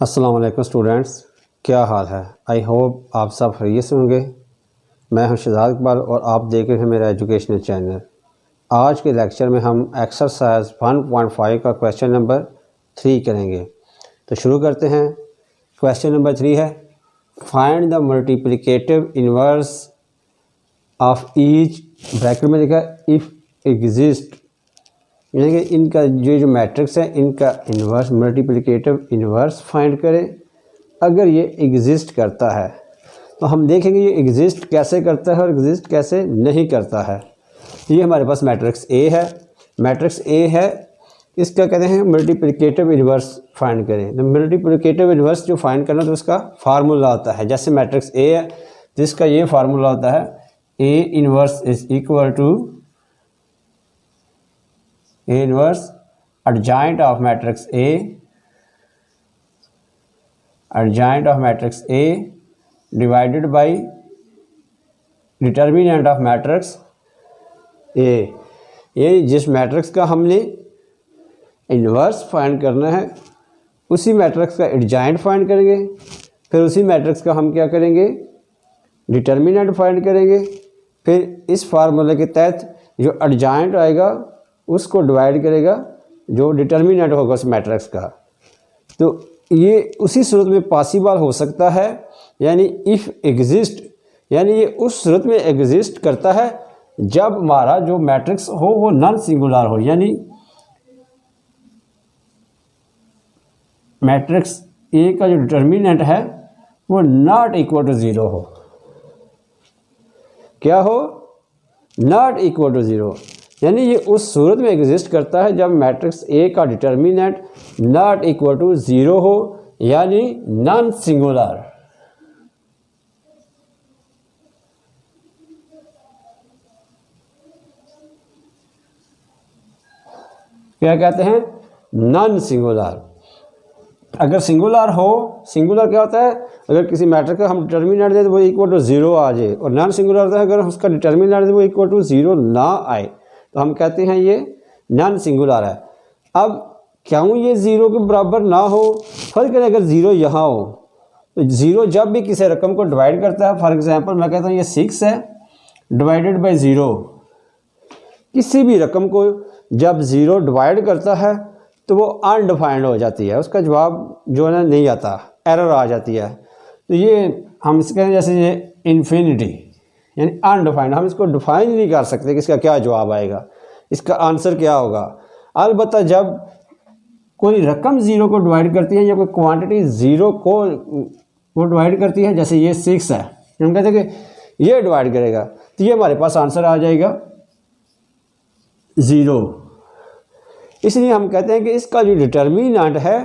अस्सलाम वालेकुम स्टूडेंट्स, क्या हाल है। आई होप आप सब खैरियत से होंगे। मैं हूं शहजाद इकबाल और आप देख रहे हैं मेरा एजुकेशनल चैनल। आज के लेक्चर में हम एक्सरसाइज 1.5 का क्वेश्चन नंबर 3 करेंगे। तो शुरू करते हैं। क्वेश्चन नंबर 3 है, find the multiplicative inverse of each, bracket में लिखा इफ़ एग्जिस्ट, यानी कि इनका जो मैट्रिक्स है इनका इन्वर्स, मल्टीप्लिकेटिव इन्वर्स फाइंड करें अगर ये एग्जिस्ट करता है। तो हम देखेंगे ये एग्जिस्ट कैसे करता है और एग्जिस्ट कैसे नहीं करता है। ये हमारे पास मैट्रिक्स ए है, मैट्रिक्स ए है, इसका कहते हैं मल्टीप्लिकेटिव इन्वर्स फाइंड करें। तो मल्टीप्लिकेटिव इन्वर्स जो फाइंड करना तो उसका फार्मूला होता है, जैसे मैट्रिक्स ए है तो इसका ये फार्मूला होता है, A inverse is equal to A inverse adjoint of matrix A, adjoint of matrix A divided by determinant of matrix A। ये जिस मैट्रिक्स का हमने इन्वर्स फाइंड करना है उसी मैट्रिक्स का एडजॉइंट फाइंड करेंगे, फिर उसी मैट्रिक्स का हम क्या करेंगे, डिटर्मिनेंट फाइंड करेंगे, फिर इस फार्मूले के तहत जो एडजॉइंट आएगा उसको डिवाइड करेगा जो डिटर्मिनेंट होगा उस मैट्रिक्स का। तो ये उसी सूरत में पॉसिबल हो सकता है, यानी इफ़ एग्जिस्ट, यानी ये उस सूरत में एग्जिस्ट करता है जब हमारा जो मैट्रिक्स हो वो नॉन सिंगुलर हो, यानी मैट्रिक्स ए का जो डिटर्मिनेंट है वो नॉट इक्वल टू ज़ीरो हो। क्या हो? नॉट इक्वल टू ज़ीरो, यानी ये उस सूरत में एग्जिस्ट करता है जब मैट्रिक्स ए का determinant not equal to zero हो, यानी नॉन सिंगुलर। क्या कहते हैं? Non singular. अगर सिंगुलर हो, सिंगुलर क्या होता है, अगर किसी मैट्रिक्स का हम डिटर्मिनेंट दें तो वो इक्वल टू ज़ीरो आ जाए, और नॉन सिंगुलर होता है अगर उसका डिटर्मिनेंट दे वो इक्वल टू ज़ीरो ना आए तो हम कहते हैं ये नॉन सिंगुलर है। अब क्यों ये ज़ीरो के बराबर ना हो? फर्ज करें अगर ज़ीरो यहाँ हो तो ज़ीरो जब भी किसी रकम को डिवाइड करता है, फॉर एग्जांपल मैं कहता हूँ ये 6 है डिवाइडेड बाय ज़ीरो, किसी भी रकम को जब ज़ीरो डिवाइड करता है तो वो अनडिफाइंड हो जाती है, उसका जवाब जो है ना नहीं आता, एरर आ जाती है। तो ये हम इसके जैसे ये इन्फिनिटी यानी अनडिफाइंड, हम इसको डिफाइन नहीं कर सकते कि इसका क्या जवाब आएगा, इसका आंसर क्या होगा। अलबत्ता जब कोई रकम ज़ीरो को डिवाइड करती है या कोई क्वांटिटी ज़ीरो को डिवाइड करती है, जैसे ये 6 है, हम कहते हैं कि ये डिवाइड करेगा तो ये हमारे पास आंसर आ जाएगा ज़ीरो। इसलिए हम कहते हैं कि इसका जो डिटर्मिनेंट है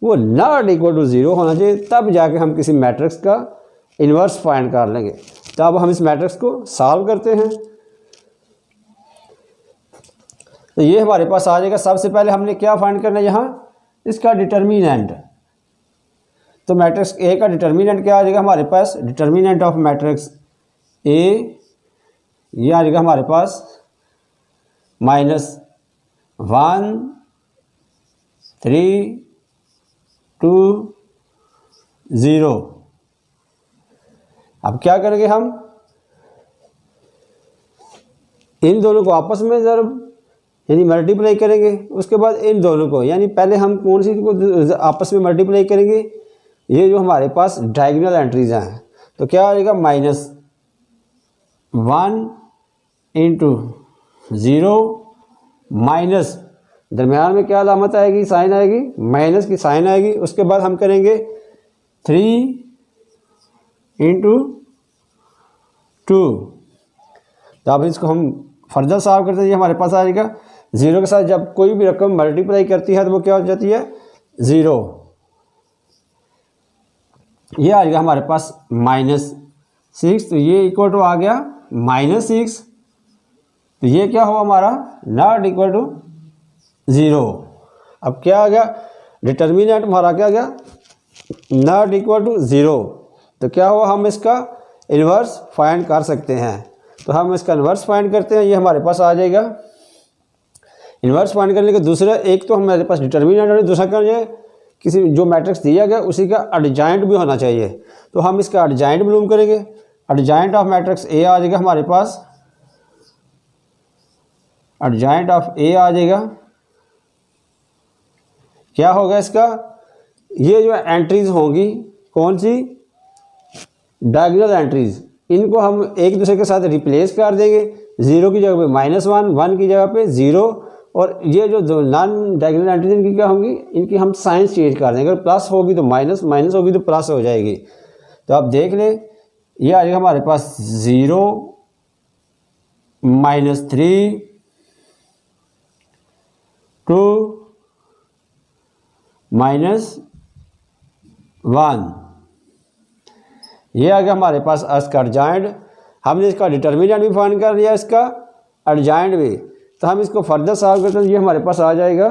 वो नॉट इक्वल टू ज़ीरो होना चाहिए, तब जाके हम किसी मैट्रिक्स का इन्वर्स फाइंड कर लेंगे। तो अब हम इस मैट्रिक्स को सॉल्व करते हैं। तो ये हमारे पास आ जाएगा, सबसे पहले हमने क्या फाइंड करना है यहाँ, इसका डिटर्मिनेंट। तो मैट्रिक्स ए का डिटर्मिनेंट क्या आ जाएगा हमारे पास, डिटर्मिनेंट ऑफ मैट्रिक्स ए, ये आ जाएगा हमारे पास -1 3 2 0। अब क्या करेंगे हम, इन दोनों को आपस में ज़रूर यानी मल्टीप्लाई करेंगे, उसके बाद इन दोनों को, यानी पहले हम कौन सी को आपस में मल्टीप्लाई करेंगे, ये जो हमारे पास डायगोनल एंट्रीज हैं। तो क्या आ जाएगा, -1 × 0 माइनस, दरम्यान में क्या अलामत आएगी, साइन आएगी, माइनस की साइन आएगी। उसके बाद हम करेंगे 3 × 2। तो अब इसको हम फर्दर सॉल्व करते हैं, ये हमारे पास आ जाएगा ज़ीरो के साथ जब कोई भी रकम मल्टीप्लाई करती है तो वो क्या हो जाती है, ज़ीरो। ये आ जाएगा हमारे पास -6, तो ये इक्वल टू आ गया -6, तो ये क्या हुआ हमारा, नॉट इक्वल टू ज़ीरो। अब क्या आ गया, डिटर्मिनेंट हमारा क्या आ गया, नॉट इक्वल टू ज़ीरो। तो क्या हुआ, हम इसका इन्वर्स फाइंड कर सकते हैं। तो हम इसका इन्वर्स फाइंड करते हैं, ये हमारे पास आ जाएगा इन्वर्स फाइंड करने के दूसरा एक तो हमारे पास डिटर्मिनेंट है, दूसरा क्या है किसी जो मैट्रिक्स दिया गया उसी का एडजॉइंट भी होना चाहिए। तो हम इसका एडजॉइंट मालूम करेंगे। एडजॉइंट ऑफ मैट्रिक्स ए आ जाएगा हमारे पास, एडजॉइंट ऑफ ए आ जाएगा। क्या होगा इसका, ये जो एंट्रीज होंगी कौन सी, डायगोनल एंट्रीज, इनको हम एक दूसरे के साथ रिप्लेस कर देंगे। 0 की जगह पे -1, 1 की जगह पे 0, और ये जो नॉन डायगोनल एंट्रीज इनकी क्या होंगी, इनकी हम साइंस चेंज कर देंगे। अगर प्लस होगी तो माइनस, माइनस होगी तो प्लस हो जाएगी। तो आप देख लें, ये आ जाएगा हमारे पास 0 -3 2 -1, ये आ गया हमारे पास इसका एडजॉइंट। हमने इसका डिटर्मिनेंट भी फाइंड कर लिया, इसका एडजॉइंट भी। तो हम इसको फर्दर सॉल्व करते हैं, ये हमारे पास आ जाएगा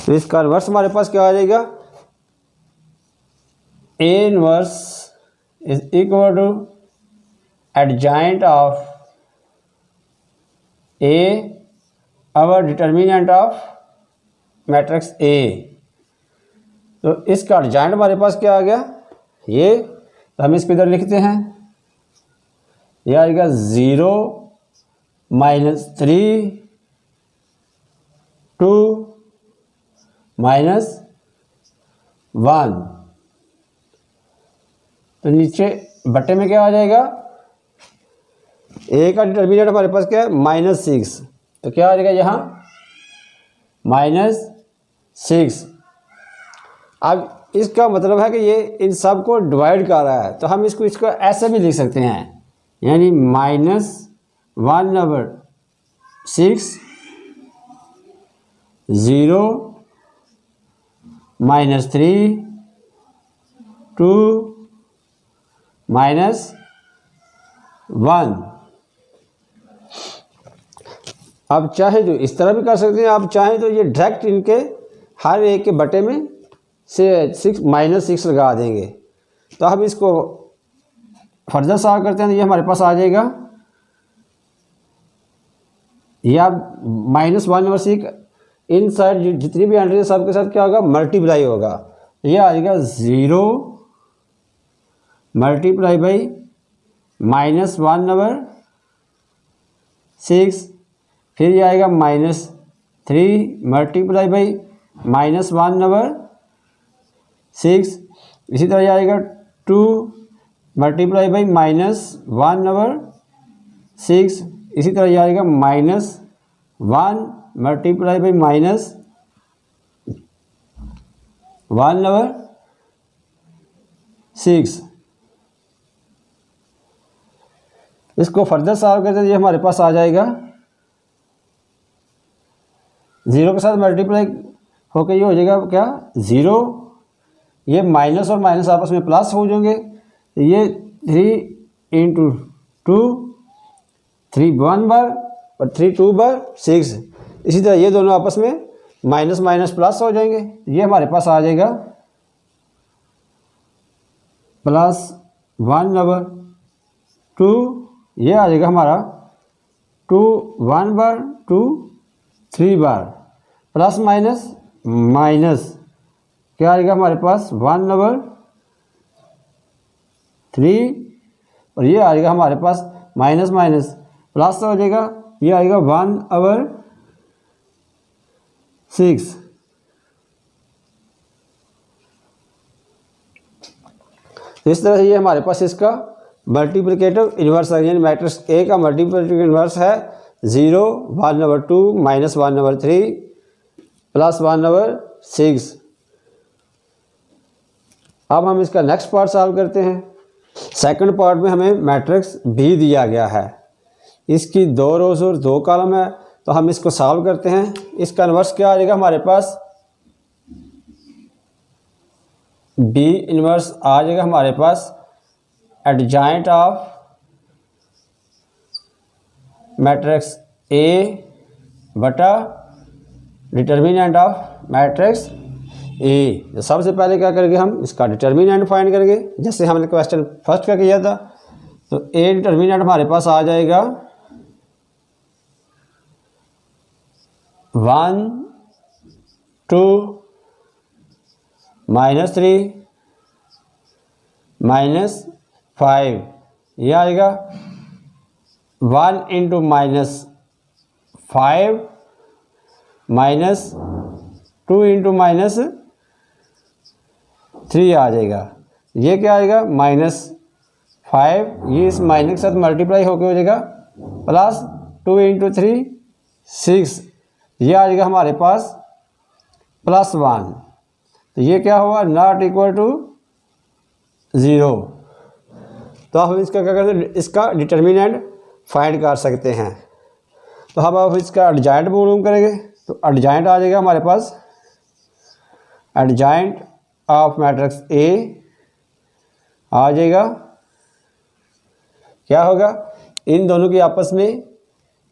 तो इसका इन्वर्स हमारे पास क्या आ जाएगा, A inverse is equal to adjoint of A over determinant of matrix A. तो इसका एडजॉइंट हमारे पास क्या आ गया, ये। तो हम इसको इधर लिखते हैं, ये आएगा 0 -3 2 -1। तो नीचे बट्टे में क्या आ जाएगा, ए का डिटर्मिनेंट हमारे पास क्या है, -6। तो क्या आ जाएगा यहाँ -6। अब इसका मतलब है कि ये इन सब को डिवाइड कर रहा है। तो हम इसको ऐसे भी लिख सकते हैं, यानी -1/6 0 -3 2 -1। आप चाहे तो इस तरह भी कर सकते हैं, आप चाहें तो ये डायरेक्ट इनके हर एक के बटे में से -6 लगा देंगे। तो हम इसको फर्दर सॉल्व करते हैं, तो ये हमारे पास आ जाएगा, ये आप -1/6 इन साइड जितनी भी एंट्री है सबके साथ क्या होगा, मल्टीप्लाई होगा। ये आ जाएगा 0 मल्टीप्लाई बाई -1/6, फिर ये आएगा -3 मल्टीप्लाई बाई -1/6, इसी तरह ये आएगा 2 मल्टीप्लाई बाई -1/6, इसी तरह ये आएगा -1 मल्टीप्लाई बाई -1/6। इसको फर्दर सॉल्व करते हैं, ये हमारे पास आ जाएगा 0 के साथ मल्टीप्लाई होकर ये हो जाएगा क्या, 0, ये माइनस और माइनस आपस में प्लस हो जाएंगे। ये 3 × 2 3 1 बार और 3 2 बार 6, इसी तरह ये दोनों आपस में माइनस माइनस प्लस हो जाएंगे। ये हमारे पास आ जाएगा +1/2, ये आ जाएगा हमारा 2 1 बार 2 3 बार, प्लस माइनस माइनस क्या आएगा हमारे पास 1/3, और ये आएगा हमारे पास माइनस माइनस प्लस हो जाएगा, ये आएगा 1/6। इस तरह से ये हमारे पास इसका मल्टीप्लिकेटिव इन्वर्स है, यानी मैट्रिक्स ए का मल्टीप्लिकेटिव इन्वर्स है 0 1/2 -1/3 प्लस 1/6। अब हम इसका नेक्स्ट पार्ट सॉल्व करते हैं। सेकंड पार्ट में हमें मैट्रिक्स बी दिया गया है, इसकी 2 रोज और 2 कॉलम है। तो हम इसको सॉल्व करते हैं। इसका इन्वर्स क्या आ जाएगा हमारे पास, बी इन्वर्स आ जाएगा हमारे पास एडजॉइंट ऑफ मैट्रिक्स ए बटा डिटर्मिनेंट ऑफ मैट्रिक्स ए। तो सबसे पहले क्या करेंगे, हम इसका डिटर्मिनेंट फाइंड करेंगे, जैसे हमने क्वेश्चन फर्स्ट का किया था। तो ए डिटर्मिनेंट हमारे पास आ जाएगा 1 2 -3 -5, ये आएगा 1 इंटू -5 -2 इंटू -3 आ जाएगा। ये क्या आएगा -5, ये इस माइनस के साथ मल्टीप्लाई होकर हो जाएगा +2 इंटू 3 6, ये आ जाएगा हमारे पास +1। तो ये क्या हुआ, नॉट इक्वल टू 0। तो हम इसका क्या करते हैं, इसका डिटर्मिनेंट फाइंड कर सकते हैं। तो हम अब इसका एडजॉइंट मालूम करेंगे। तो एडजॉइंट आ जाएगा हमारे पास, एडजॉइंट ऑफ मैट्रिक्स ए आ जाएगा, क्या होगा, इन दोनों की आपस में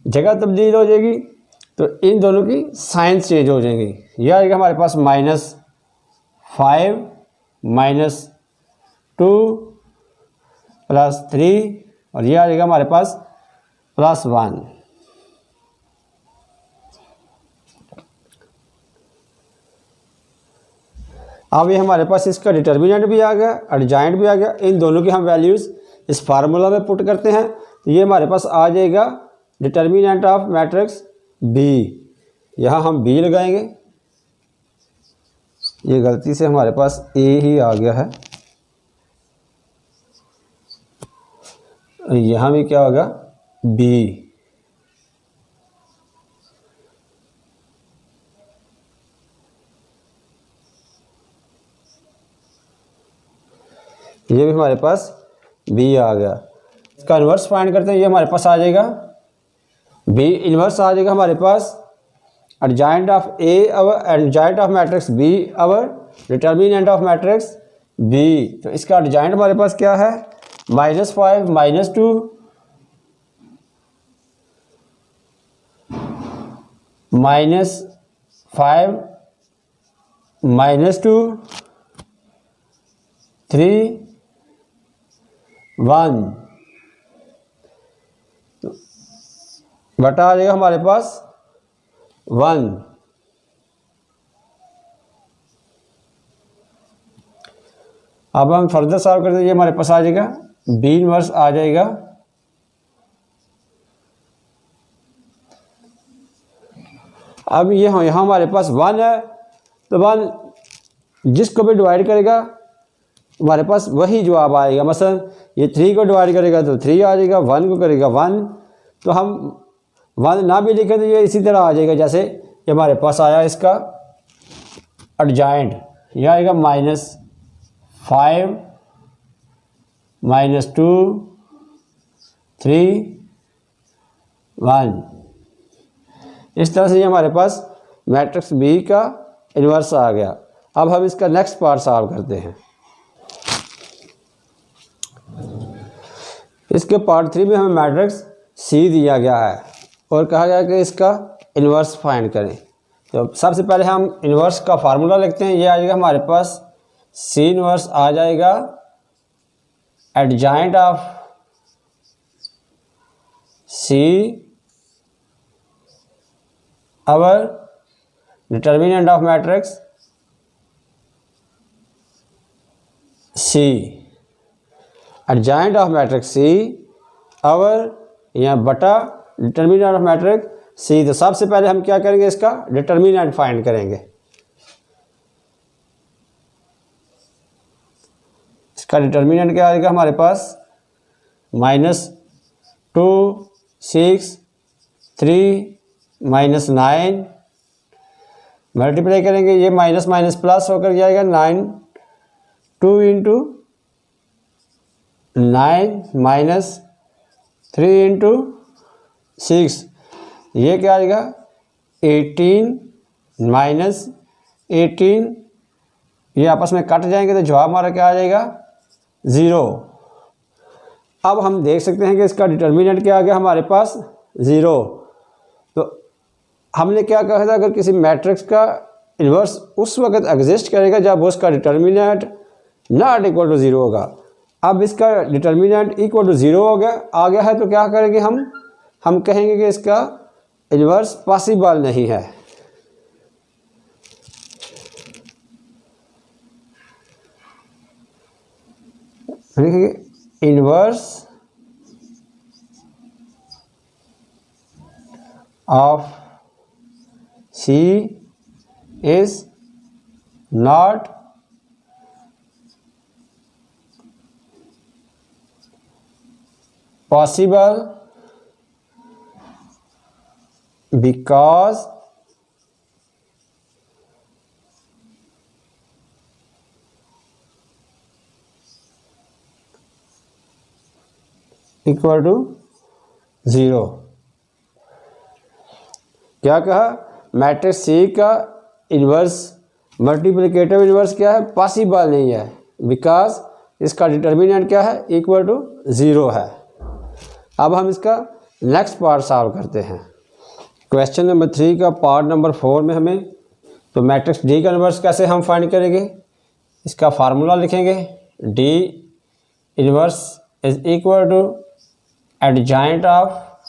जगह तब्दील हो जाएगी, तो इन दोनों की साइन चेंज हो जाएंगी। यह आएगा हमारे पास -5 -2 +3, और यह आ जाएगा हमारे पास +1। अब ये हमारे पास इसका डिटर्मिनेंट भी आ गया, एडजॉइंट भी आ गया। इन दोनों की हम वैल्यूज़ इस फार्मूला में पुट करते हैं, तो ये हमारे पास आ जाएगा डिटर्मिनेंट ऑफ मैट्रिक्स बी। यहाँ हम बी लगाएंगे, ये गलती से हमारे पास ए ही आ गया है, यहाँ भी क्या होगा, बी। ये भी हमारे पास बी आ गया। इसका इन्वर्स फाइंड करते हैं, ये हमारे पास आ जाएगा बी इन्वर्स आ जाएगा हमारे पास adjoint of A over adjoint of matrix B over determinant of matrix B. तो इसका एडजॉइंट हमारे पास क्या है, -5 -2 -5 -2 3 1, बटा आ जाएगा हमारे पास 1। अब हम फर्दर सॉल्व करते हैं, ये हमारे पास आ जाएगा बी इनवर्स आ जाएगा अब ये यहाँ हमारे पास 1 है, तो 1 जिसको भी डिवाइड करेगा हमारे पास वही जवाब आएगा। मसलन ये 3 को डिवाइड करेगा तो 3 आ जाएगा, 1 को करेगा 1, तो हम 1 ना भी लिखें तो ये इसी तरह आ जाएगा जैसे ये हमारे पास आया इसका एडजॉइंट। यह आएगा -5 -2 3 1। इस तरह से ये हमारे पास मैट्रिक्स बी का इन्वर्स आ गया। अब हम इसका नेक्स्ट पार्ट सॉल्व करते हैं। इसके पार्ट 3 में हमें मैट्रिक्स सी दिया गया है और कहा गया कि इसका इन्वर्स फाइंड करें। तो सबसे पहले हम इन्वर्स का फार्मूला लिखते हैं। ये आ जाएगा हमारे पास सी इन्वर्स आ जाएगा adjoint of C over determinant of matrix C. Adjoint of matrix C over या बटा डिटर्मिनेंट ऑफ मैट्रिक्स सी। तो सबसे पहले हम क्या करेंगे, इसका डिटर्मिनेंट फाइंड करेंगे। इसका डिटर्मिनेंट क्या आएगा हमारे पास -2 6 3 -9 मल्टीप्लाई करेंगे, ये माइनस माइनस प्लस होकर जाएगा 9 2 इंटू 9 -3 इंटू 6, ये क्या आएगा 18 -18, ये आपस में कट जाएंगे तो जवाब हमारा क्या आ जाएगा 0। अब हम देख सकते हैं कि इसका डिटर्मिनेंट क्या आ गया हमारे पास 0। तो हमने क्या कहा था, अगर किसी मैट्रिक्स का इन्वर्स उस वक्त एग्जिस्ट करेगा जब उसका डिटर्मिनेंट नॉट इक्वल टू 0 होगा। अब इसका डिटर्मिनेंट इक्वल टू 0 आ गया है, तो क्या करेंगे हम कहेंगे कि इसका इन्वर्स पॉसिबल नहीं है। लिखेंगे inverse of C is not possible because equal to 0। क्या कहा, मैट्रिक्स सी का इन्वर्स मल्टीप्लिकेटिव इन्वर्स क्या है, पॉसिबल नहीं है, बिकॉज इसका डिटर्मिनेंट क्या है, इक्वल टू 0 है। अब हम इसका नेक्स्ट पार्ट सॉल्व करते हैं। क्वेश्चन नंबर 3 का पार्ट नंबर 4 में हमें तो मैट्रिक्स डी का इन्वर्स कैसे हम फाइंड करेंगे, इसका फार्मूला लिखेंगे, D inverse is equal to adjoint of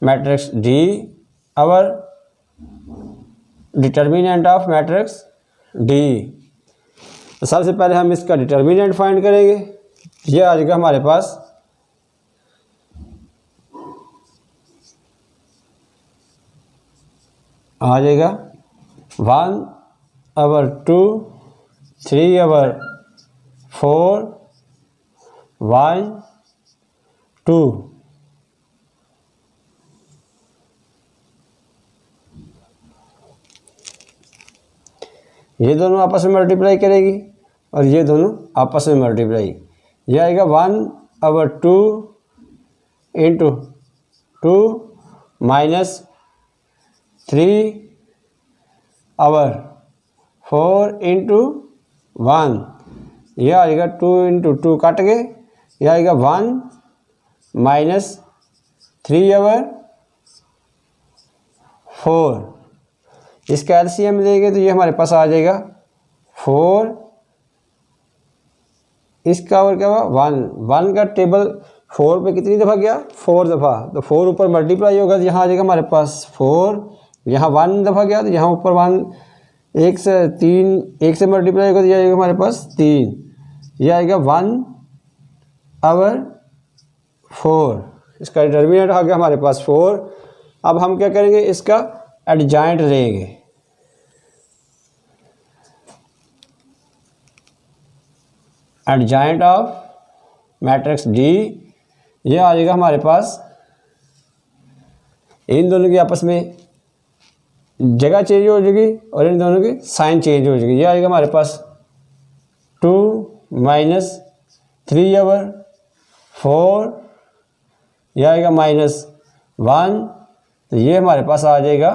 matrix D और डिटर्मिनेंट ऑफ मैट्रिक्स डी। तो सबसे पहले हम इसका डिटर्मिनेंट फाइंड करेंगे। ये आ जाएगा हमारे पास आ जाएगा 1/2 3/4 1 2। ये दोनों आपस में मल्टीप्लाई करेगी और ये दोनों आपस में मल्टीप्लाई, ये आएगा 1/2 इंटू 2 माइनस 3/4 इंटू 1, यह आएगा 2 इंटू 2 काट के, यह आएगा 1 माइनस 3/4। इसका एलसीएम लेंगे तो ये हमारे पास आ जाएगा 4, इसका और क्या हुआ 1 का टेबल 4 पे कितनी दफ़ा गया, 4 दफ़ा, तो 4 ऊपर मल्टीप्लाई होगा तो यहाँ आ जाएगा हमारे पास 4, यहाँ 1 दफ़ा गया तो यहाँ ऊपर 1 1 से 3 1 से मल्टीप्लाई होगा तो यह आएगा हमारे पास 3, यह आएगा 1/4। इसका डिटर्मिनेंट आ गया हमारे पास 4। अब हम क्या करेंगे, इसका एडजॉइंट लेंगे। एडजॉइंट ऑफ मैट्रिक्स डी, यह आ जाएगा हमारे पास, इन दोनों की आपस में जगह चेंज हो जाएगी और इन दोनों की साइन चेंज हो जाएगी। यह आएगा हमारे पास 2 माइनस 3/4, यह आएगा -1, तो ये हमारे पास आ जाएगा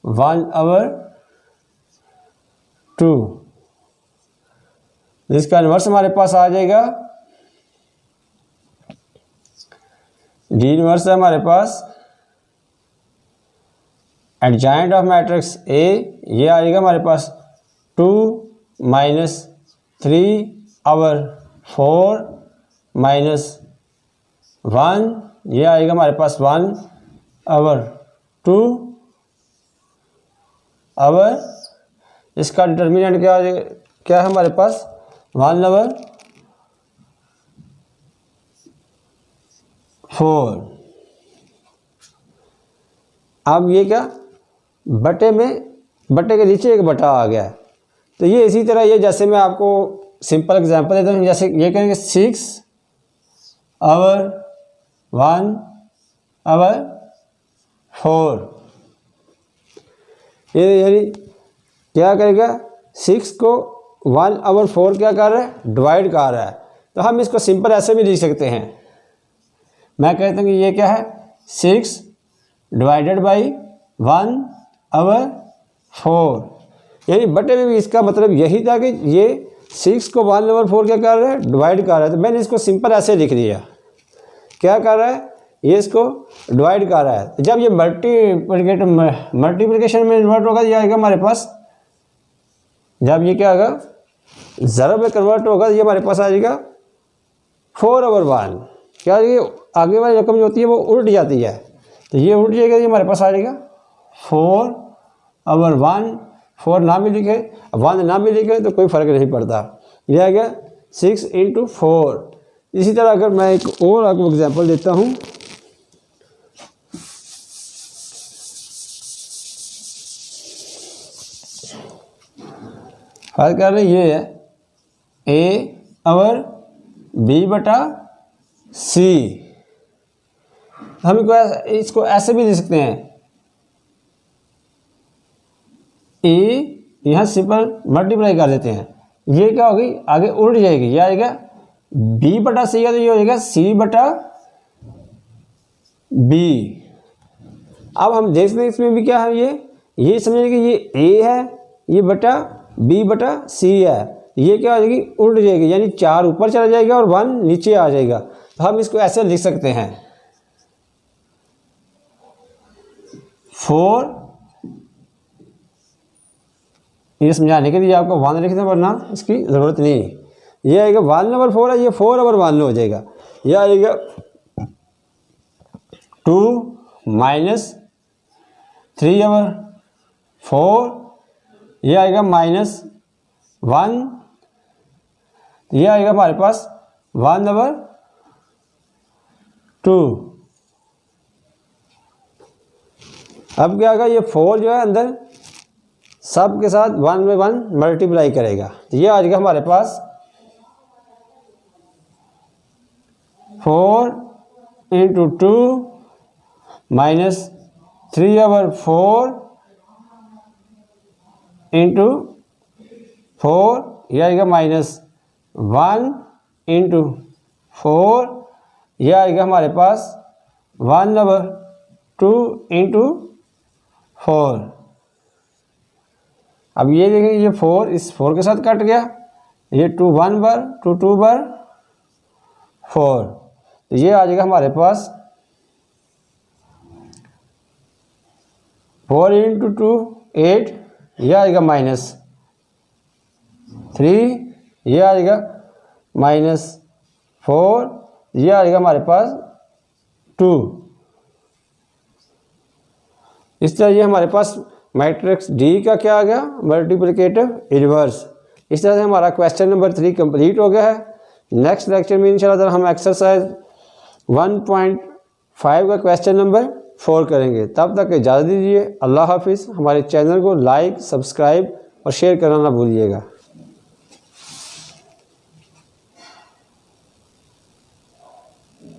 1/2। इसका इन्वर्स हमारे पास आ जाएगा, डी इन्वर्स है हमारे पास एडजॉइंट ऑफ मैट्रिक्स ए, ये आ जाएगा हमारे पास 2 माइनस 3/4 -1, ये आएगा हमारे पास 1/2। अब इसका डिटर्मिनेंट क्या है हमारे पास 1/4। अब ये क्या बटे के नीचे एक बटा आ गया, तो ये इसी तरह, ये जैसे मैं आपको सिंपल एग्जांपल देता हूँ, जैसे ये कहेंगे 6/1/4, ये यानी क्या करेगा, 6 को 1/4 क्या कर रहा है, डिवाइड कर रहा है। तो हम इसको सिंपल ऐसे भी लिख सकते हैं, मैं कहता हूँ कि ये क्या है 6 डिवाइडेड बाई 1/4, यानी बटे में भी इसका मतलब यही था कि ये 6 को 1/4 क्या कर रहा है, डिवाइड कर रहा है। तो मैंने इसको सिंपल ऐसे लिख दिया, क्या कर रहा है, ये इसको डिवाइड कर रहा है। तो जब ये मल्टीप्लिकेशन में इन्वर्ट होगा, ये आएगा हमारे पास, जब ये क्या होगा ज़रब में कन्वर्ट होगा, ये हमारे पास आ जाएगा 4/1। क्या आगे वाली रकम जो होती है वो उल्ट जाती है, तो ये उल्ट जाएगा, ये हमारे पास आ जाएगा 4/1। 4 ना भी लिखे 1 ना भी लिखे तो कोई फ़र्क नहीं पड़ता, ये आ गया 6 इंटू 4। इसी तरह अगर मैं एक और आपको एग्जांपल देता हूँ, फर्क कर रहे ये है ए और बी बटा सी। हम इसको ऐसे भी लिख सकते हैं, ए यहाँ सिंपल मल्टीप्लाई कर देते हैं, ये क्या होगी आगे उल्ट जाएगी, ये आएगा बी बटा सी है तो ये हो जाएगा सी बटा बी। अब हम देखते हैं इसमें भी क्या है, ये समझेंगे कि ये ए है, ये बटा बी बटा सी है, ये क्या हो जाएगी उल्ट जाएगी, यानी 4 ऊपर चला जाएगा और 1 नीचे आ जाएगा। तो हम इसको ऐसे लिख सकते हैं 4, ये समझाने के लिए आपको 1 लिखना, वरना इसकी ज़रूरत नहीं है। ये आएगा 1 ओवर 4 है, ये 4 ओवर 1 हो जाएगा। यह आएगा 2 माइनस 3 ओवर 4, ये आएगा -1, ये आएगा हमारे पास 1 ओवर 2। अब क्या आएगा, ये 4 जो है अंदर सब के साथ 1 में 1 मल्टीप्लाई करेगा, तो ये आ जाएगा हमारे पास 4 इंटू 2 माइनस 3 ओवर 4 इंटू 4, यह आएगा -1 इंटू 4, यह आएगा हमारे पास 1 ओवर 2 इंटू 4। अब ये देखेंगे, ये 4 इस 4 के साथ कट गया, ये 2 1 बार 2 2 बार 4, तो ये आ जाएगा हमारे पास 4 इंटू 2 8, यह आएगा -3, यह आएगा -4, यह आएगा हमारे पास 2। इस तरह ये हमारे पास मैट्रिक्स डी का क्या आ गया, मल्टीप्लिकेटिव इनवर्स। इस तरह से हमारा क्वेश्चन नंबर 3 कंप्लीट हो गया है। नेक्स्ट लेक्चर में इंशाल्लाह हम एक्सरसाइज 1.5 का क्वेश्चन नंबर 4 करेंगे। तब तक इजाज़त दीजिए, अल्लाह हाफिज़। हमारे चैनल को लाइक, सब्सक्राइब और शेयर करना ना भूलिएगा।